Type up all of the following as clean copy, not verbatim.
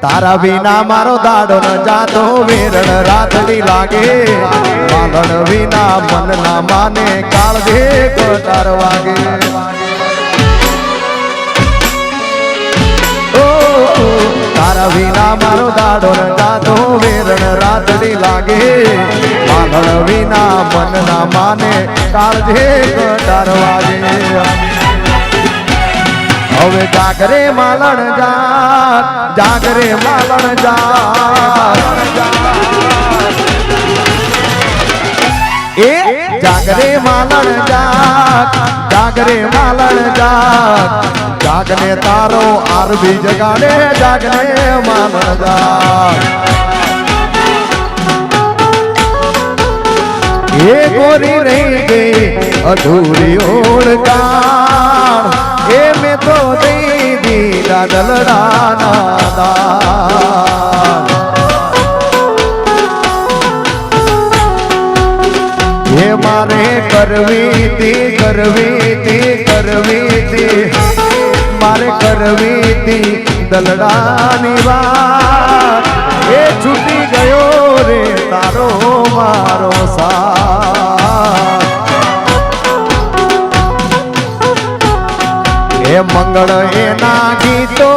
તારા વિના મારો દાડો ન જાતો વેરણ રાતડી લાગે માલણ વિના મન ના માને કાળ દે કટાર વાગે તારા વિના મારો દાડો ન જાતો વેરણ રાતડી લાગે માલણ વિના મન ના માને કાળ દે કટાર વાગે હવે જાગરે માલણ જાગ જાગરે માલણ જાગ એ જાગરે માલણ જાગ જાગરે માલણ જાગ જાગને તારો આરબી જગાડે જાગરે માલણ જાગ એ ગોરી રહી ગઈ અધૂરી ઓળખાણ એ મેં તો દઈ દીધા દલડાના દાન એ મારે કરવી તી મારે કરવી તી દલડાની વાત એ છૂટી ગયો રે તારો મારો સાથ એ મંગળ એના ગીતો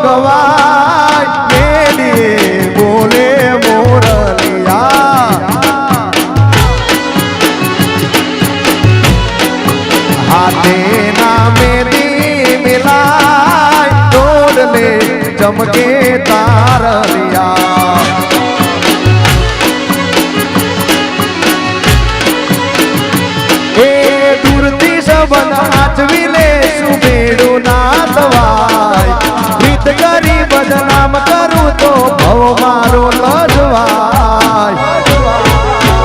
ગવાય બોલે મોરલિયા હાથે ના મેરી મિલાય તોડલે ચમકે તારલિયા એ દૂરથી સંબંધ આચવી લે સુબેડું ના થવાય ગીત કરી બદનામ કરું તો ભવ મારો લજવાય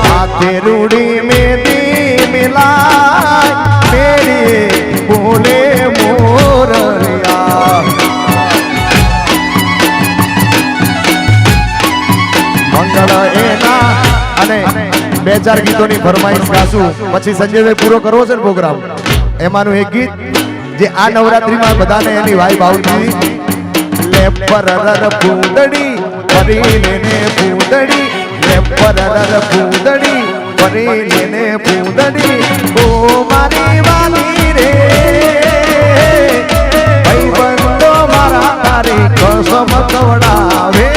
હાથે રૂડી મેદી મિલાય મેરી બોલે મોરલિયા મંગળ એના અને 2000 ગીતોની ફરમાઈશ ગાશું પછી સંજયભાઈ પૂરો કરવો છે ને પ્રોગ્રામ એમાંનું એક ગીત જે આ નવરાત્રીમાં બધાને એની વાઈબ આવતી લે પરર પૂંદડી પરીને પૂંદડી લે પરર પૂંદડી પરીને પૂંદડી ઓ મારી વાલી રે ભાઈ બંધો મારા તારી કસમ કવડાવે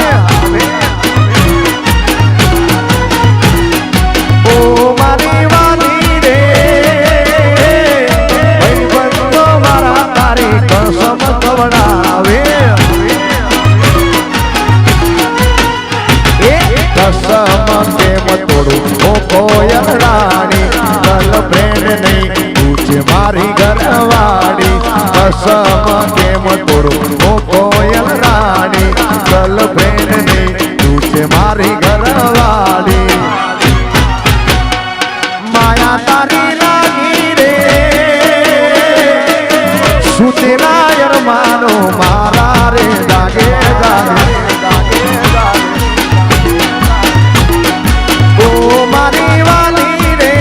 મારી ઘરવાળી કસમ કેમ તોડું ઓ કોયલ રાણી ગર્લફ્રેન્ડ નહીં તું છે મારી ઘરવાળી માયા તારી લાગી રે સુતેલા યરમાનો મારા રે જાગે જાગે ઓ મારી વાલી રે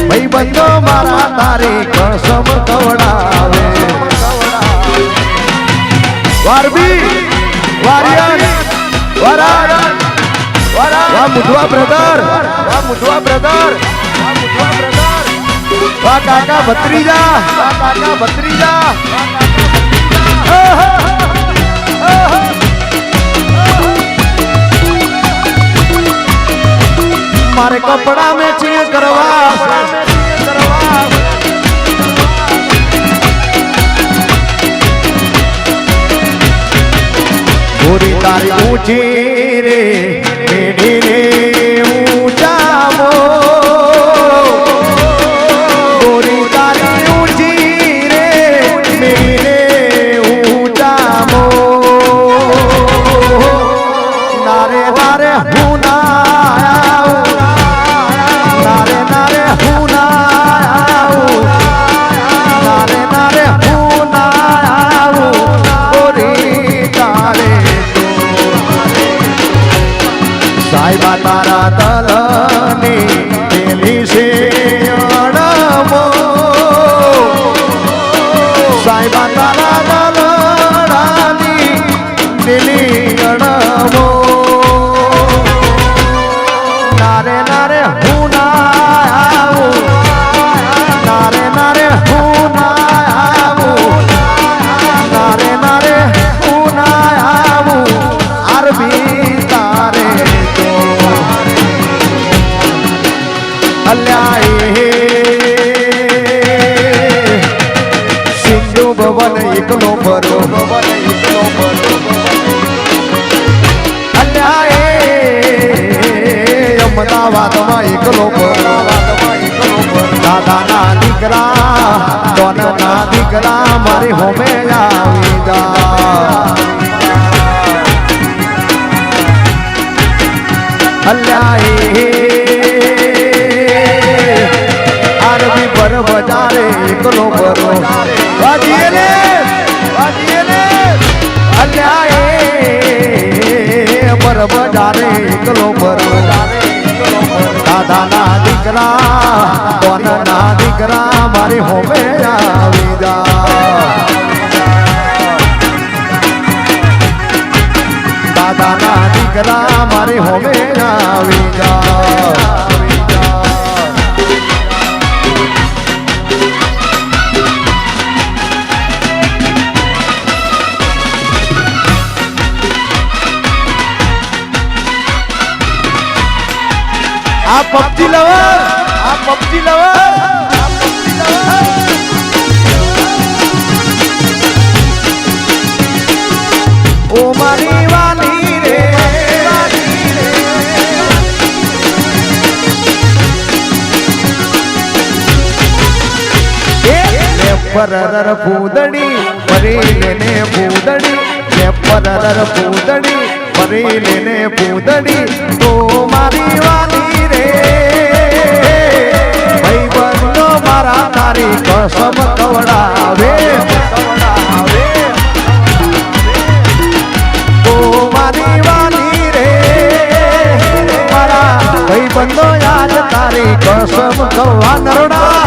ભાઈ બંધો મારા તારી કસમ કવડાવે વારબી વારિયન વરાડ વાહ મુઢવા બ્રધર વાહ કાકા ભત્રીજા मारे कपड़ा में चीज करवा पूरी तारी ऊंची रे मेढ़ी रे ऊंचा मो पूरी तारी ऊंची रे मेढ़ी रे ऊंचा मो नारे नारे हुना साहिबा तारा दलनी तेली से अड़मो साहिबा तारा दलनी દિલી અણવો નારે નારે હું ના આવું નારે નારે હું ના આવું નારે નારે હું ના આવું આરબી તારે તો અલ્યા સિંધુ ભવન એકલો ભરો ભવન એકલો ભરો અલ્યા અમદાવાદમાં એકલો ભરો દાદાના દીકરા દોનના દીકરા મારી હોમે આવી જા અલ્યા આરબી પર બજારે એકલો ભરો વાજીએલે અલ્યા પર બજારે એકલો ભરો દાદાના દીકરા દોનના દીકરા મારી હોમે આવી જા દાદાના દીકરા મારી હોમે આવી જા આ પબજી લવર આ પબજી લવર ઓ મારી વાલી રે પરર ફૂદડી પરી લેને ફૂદડી લે પરર ફૂદડી પરી લેને ફૂદડી તો મારી વાલી રે ભાઈ બંધો મારા તારી કસમ કવડાવે તો મારી વાલી રે મારા ભાઈ બંધો યાદ તારી કસમ કવા નરોડા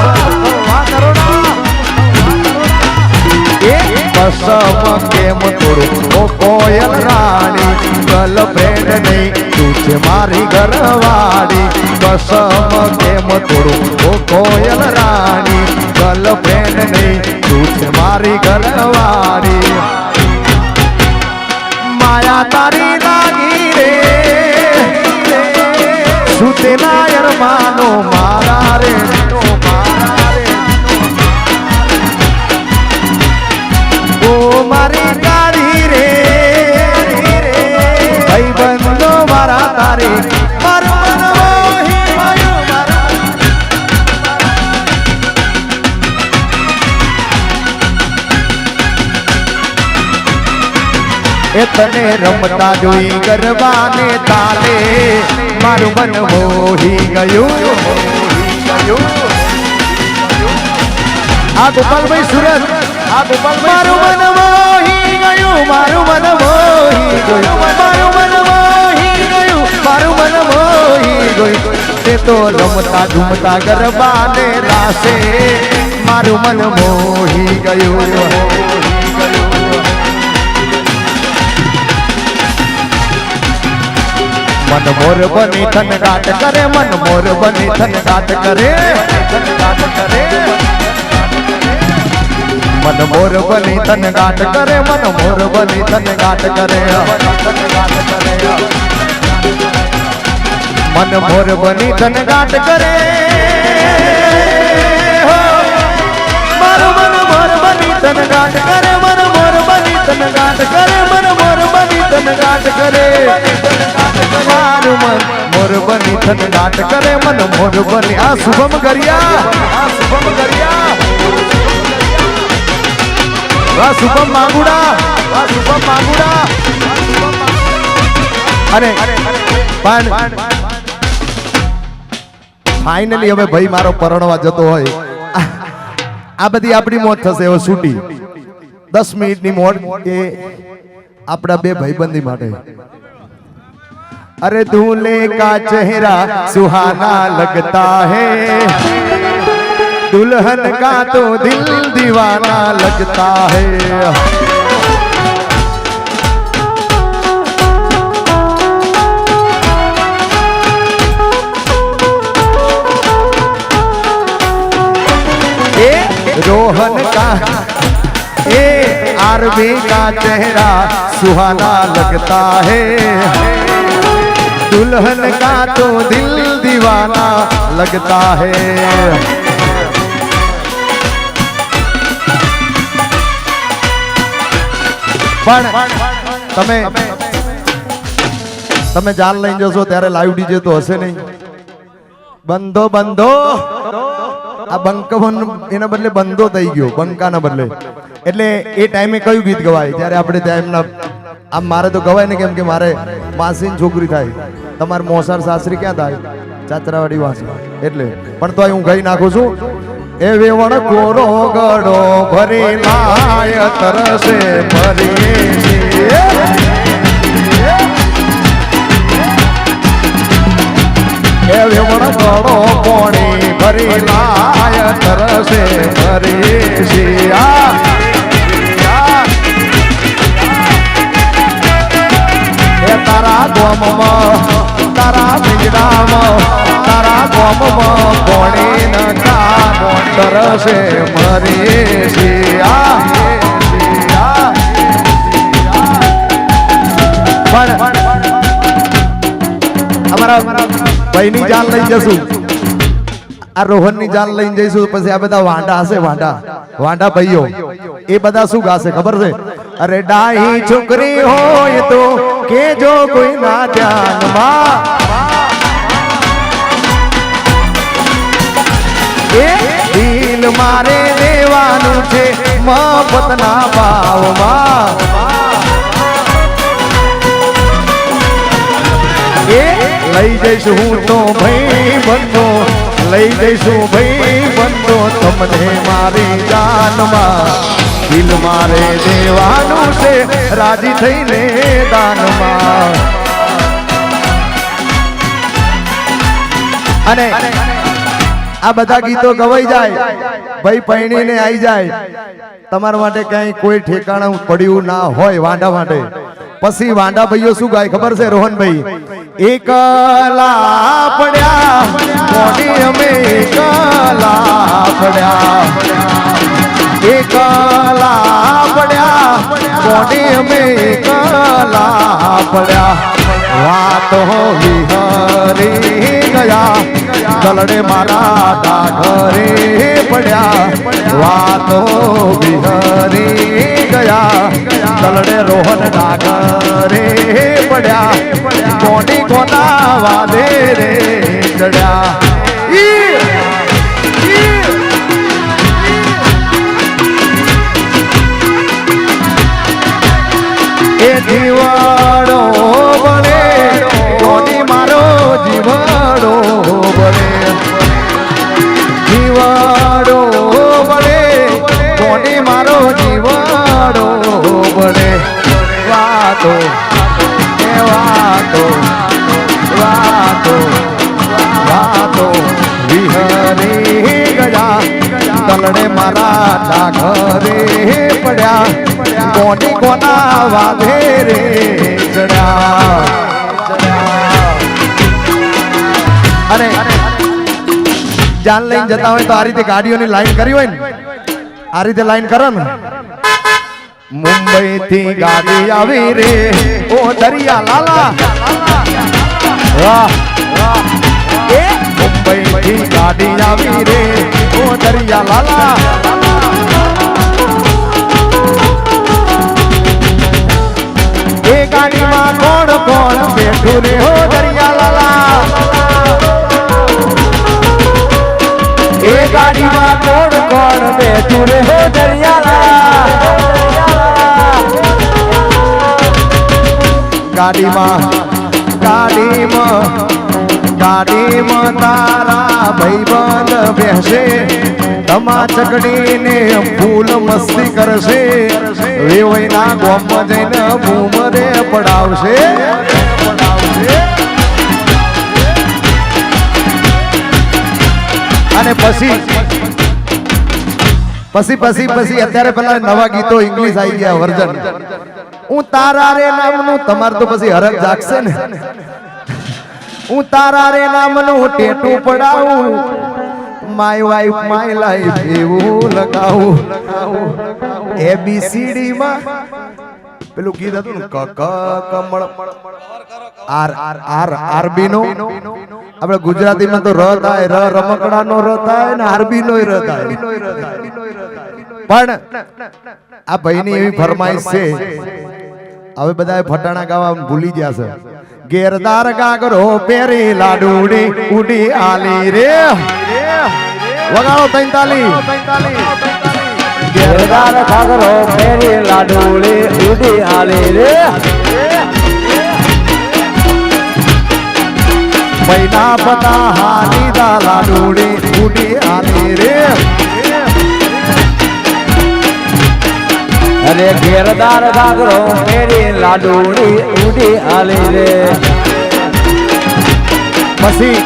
કસમ કેમ તોડું ઓ કોયલ રાણી ગર્લફ્રેન્ડ નહીં તું છે મારી ઘરવાળી કસમ કેમ તોડું ઓ કોયલ રાણી ગર્લફ્રેન્ડ નહીં તું છે મારી ઘરવાળી માયા તારી લાગી રે સુતે નાયર માનો મારા રે મારી ગાડી રે ભાઈ બંધો મારા તારે એ તને રમતા જોઈ ગરબાને તાલે મારું મન મોહી ગયું આ ગોપાલભાઈ સુરત આ ગોપાલ મારું મન મોહી ગયું મારું મન મોહી ગયું મારું મન મોહી ગયું મારું મન મોહી ગયું તે તો રમતા ઝૂમતા ગરબાને રાસે મારું મન મોહી ગયું મન મોર બની થનગાટ કરે મન મોર બની થનગાટ કરે મન મોર બની થનગાટ કરે મન મોર બની થનગાટ કરે મન મોર બની થનગાટ કરે મારું મન મોર બની થનગાટ કરે મન મોર બની થનગાટ કરે મન મોર બની થનગાટ કરે મારું મન મોર બની થનગાટ કરે મન મોર બની આ શુભમ કર્યા વાહ શુભમ માંગુડા અને ફાઇનલી હવે ભાઈ મારો પરણવા જતો હોય આ બધી આપણી મોત થશે હવે છૂટી 10 મિનિટની મોત કે આપણા બે ભાઈબંધી માટે अरे दूल्हे का चेहरा सुहाना लगता है दुल्हन का तो दिल दीवाना लगता है भी का चेहरा सुहाना लगता है, दुल्हन का तो दिल दीवाना लगता है। પણ તમે જાન લઈને જશો ત્યારે લાઈવ ડીજે તો હશે નહીં. બંધો બંધો આ બંકવન એના બદલે બંધો થઈ ગયો, બંકાના બદલે. એટલે એ ટાઈમે કયું ગીત ગવાય ત્યારે આપણે ત્યાં એમના આમ મારે તો ગવાય ને, કેમ કે મારે માસીની છોકરી થાય, તમારે મોસાર સાસરી ક્યાં થાય? ચાચરાવાડી વાસી. એટલે પણ તો હું ગઈ નાખું છું. એ વેવણ કોરો ગડો ભરી લાય તરસે ભરી, એ વેવણ ગડો પોણી ભરી લાય તરસે ભરી શિયા. એ તારા ગોમમાં તારા પિંજરામાં તારા ગોમમાં પોણી નકા તરસે મરી શિયા. અમારા ભાઈની જાન લઈ જશું, આ રોહનની જાન લઈને જઈશું. પછી આ બધા વાંડા હશે, વાંડા ભાઈઓ, એ બધા શું ગાશે ખબર છે? અરે ડાહી છોકરી હોય તો કે જો કોઈ ના ધ્યાનમાં, એ દિલ મારે દેવાનું છે મફતના ભાવમાં. એ લઈ જઈશું હું તો ભાઈ બંધો, લઈ જઈશું ભાઈ બંધો તમને મારી જાનમાં, દિલ મારે દેવાનું છે રાજી થઈને દાનમાં. અને આ બધા ગીતો ગવાઈ જાય, ભાઈ પૈણીને આવી જાય, તમારા માટે કઈ કોઈ ઠેકાણું પડ્યું ના હોય વાંડા માટે. પછી વાંડા ભાઈઓ શું ગાય ખબર છે રોહનભાઈ? એકલા પડ્યા કોની અમે એકલા પડ્યા, એકલા પડ્યા કોની અમે એકલા પડ્યા. વાતો વિહરી ગયા દલડે મારા ડાઘરે પડ્યા, વાતો વિહરી ગયા દલડે રોહન ડાઘરે પડ્યા, કોની કોના વાદે રે ચડ્યા. એ જીવાડો બને કોની મારો જીવાડો બને, જીવાડો બને કોની મારો જીવાડો બને. વાતો એ વાતો વાતો વાતો વિહરી ગયા દલડે મારા ડાઘરે પડ્યા, કોની કોના વાદે રે ચડ્યા. અને જાન લઈને જતા હોય તો આ રીતે ગાડીઓની લાઈન કરી હોય ને, આ રીતે લાઈન કરો ને. મુંબઈ થી ગાડી આવી રે ઓ દરિયા લાલા, વાહ એ મુંબઈ થી ગાડી આવી રે ઓ દરિયા લાલા. એ ગાડીમાં કોણ કોણ બેઠું રે હો દરિયા લાલા, એ ગાડીમાં કોણ કોણ બેઠું રે હો દરિયા લાલા. ગાડીમાં ગાડીમાં ગાડીમાં તારા ભાઈબંધ બેસે, તમા ચકડીને ફૂલ મસ્તી કરશે, વેવઈના ગોમમાં જઈને બૂમરે પડાવશે. અને પછી અત્યારે પેલા નવા ગીતો ઇંગ્લિશ આવી ગયા વર્ઝન. હું તારા રે નામનું, તમારે તો પછી હરખ જાગશે ને. હું તારા રે નામનું ટેટું પડાવું માય વાઈફ માય લાઈફ એવું લગાવું ABCD માં પેલું ગીત હતું ને ક ક કમળ આર આર આર આરબી નો આપણે ગુજરાતીમાં તો ર થાય ર રમકડા નો ર થાય ને આરબી નો ર થાય પણ આ ભાઈની એવી ફરમાઈશ છે હવે બધા ફટાણા ગાવા ભૂલી ગયા છે ગેરદાર ગાગરો પેરી લાડુડી ઉડી આલી રે વગાડો 43 ગેરદાર ગાગરો પેરી લાડુડી ઉડી આલી રે મૈના પતા હાની દા લાડુડી ઉડી આલી રે અરે ગેરદાર ગાગરો પેરી લાડુડી ઉડી આલી રે પછી